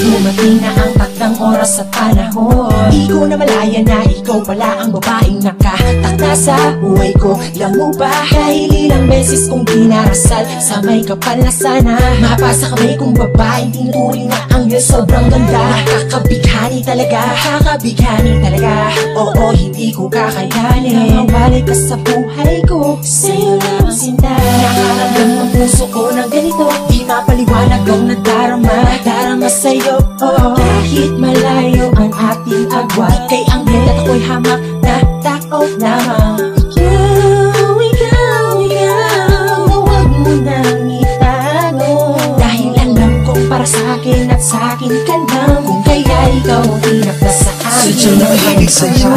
Dumating na ang takdang oras at panahon. Di ko na malaya na ikaw pala ang babaeng nakatakda sa buhay ko. Alam mo ba, dahil ilang beses kong dinarasal sa may kapal na sana mapasa kamay kong babaeng tinuturing na anghel. Sobrang ganda, kakabighani talaga, kakabighani talaga. Oo, hindi ko kakayanin mawalay ka sa buhay ko. Sa'yo lang sinta, nakaramdam ng puso ko ng ganito. Di mapaliwanag ang nadarama, darama sa'yo. Kahit malayo ang ating agwat, kay anghel at ako'y hamak na tao lamang. Ikaw, ikaw, ikaw, huwag mo nang itago. Dahil alam kong para sa'kin at sa'kin ka lang. Kung kaya ikaw ang tinakda sa akin, sadyang nakikinig sa'yo.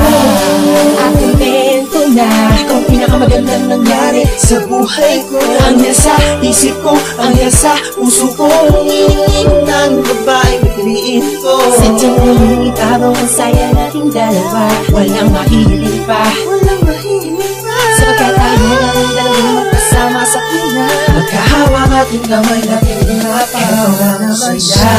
Aking bento na ikaw pinakamagandang nangyari sa buhay ko. Anghel sa isip ko, anghel sa puso ko, ng babaeng pipiliin ko. Sadyang nung ikaw ang saya nating dalawa, walang mahihiling pa, walang mahihiling pa. Sapagkat tayo ang dalawang magkasama sa una, magkahawak ating kamay natin napakawa na saya.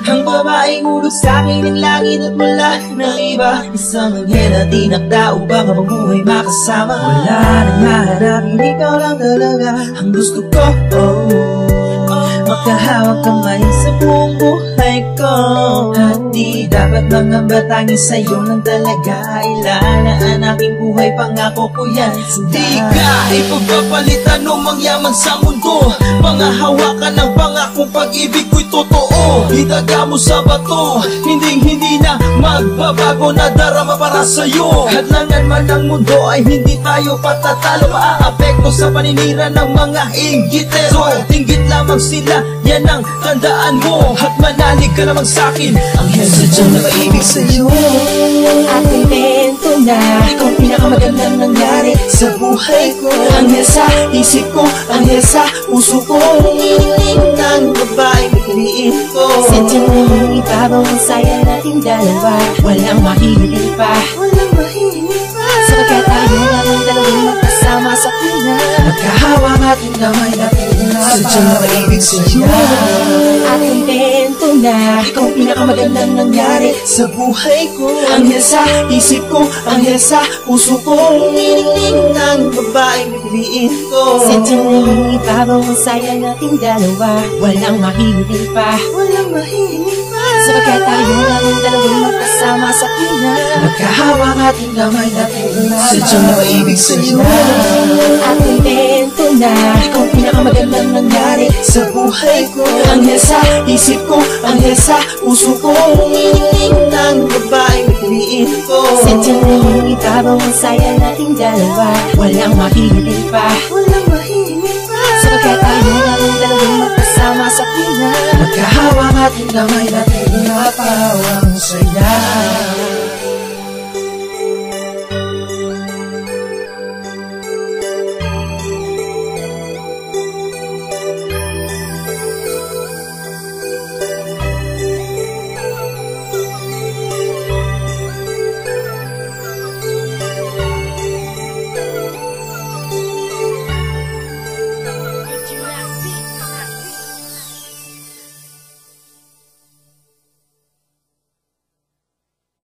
Ang babaeng ulog sa'kin ng langit at wala ng iba, isang anghel na tinakda upang ang buhay makasama. Wala nang hahanapin, ikaw lang talaga ang gusto ko. Magkahawak kamay sa buong buhay ko, at di dapat mangamba, tanging sa'yo lang talaga. Ilaan ang aking buhay, pangako ko yan. Di ka ipagpapalitan o mangyaman sa mundo, pangahawakan ng pangakong pag-ibig ko'y totoo. Itaga mo sa bato, hindi na magbabago na darama para sa'yo. Hadlangan man ang mundo ay hindi tayo patatalo, maaapekto sa paninira ng mga inggitero. Tinggit lamang sila, yan ang tandaan mo, at manalig ka namang sa'kin. Anghel, sadyang nakaibig sa'yo. Aking bento na ikaw pinakamagandang nangyari sa buhay ko. Anghel sa isip ko, anghel sa puso ko, ng babaeng pipiliin ko. Sadyang nung ikaw ang saya nating dalawa, walang mahihiling pa, walang mahihiling pa. Sapagkat tayo ang dalawang magkasama sa una, magkahawak ating kamay natin sadyang nakaibig sa'yo. Aking bento na ikaw pinakamagandang nangyari sa buhay ko. Anghel sa isip ko, anghel sa puso ko, ng babaeng pipiliin ko. Sadyang nung ikaw ang saya nating dalawa, walang mahihiling pa, walang mahihiling pa. Sapagkat tayo ang dalawang magkasama sa una, magkahawak ating kamay natin sadyang nakaibig sa'yo. Aking bento na ikaw pinakamagandang nangyari sa buhay ko. Anghel sa isip ko, anghel sa puso ko, ng babaeng pipiliin ko. Sadyang nung ikaw ang saya nating dalawa, walang mahihiling pa, walang mahihiling pa. Sapagkat tayo ang dalawang magkasama sa una, magkahawak ating kamay natin napawang saya.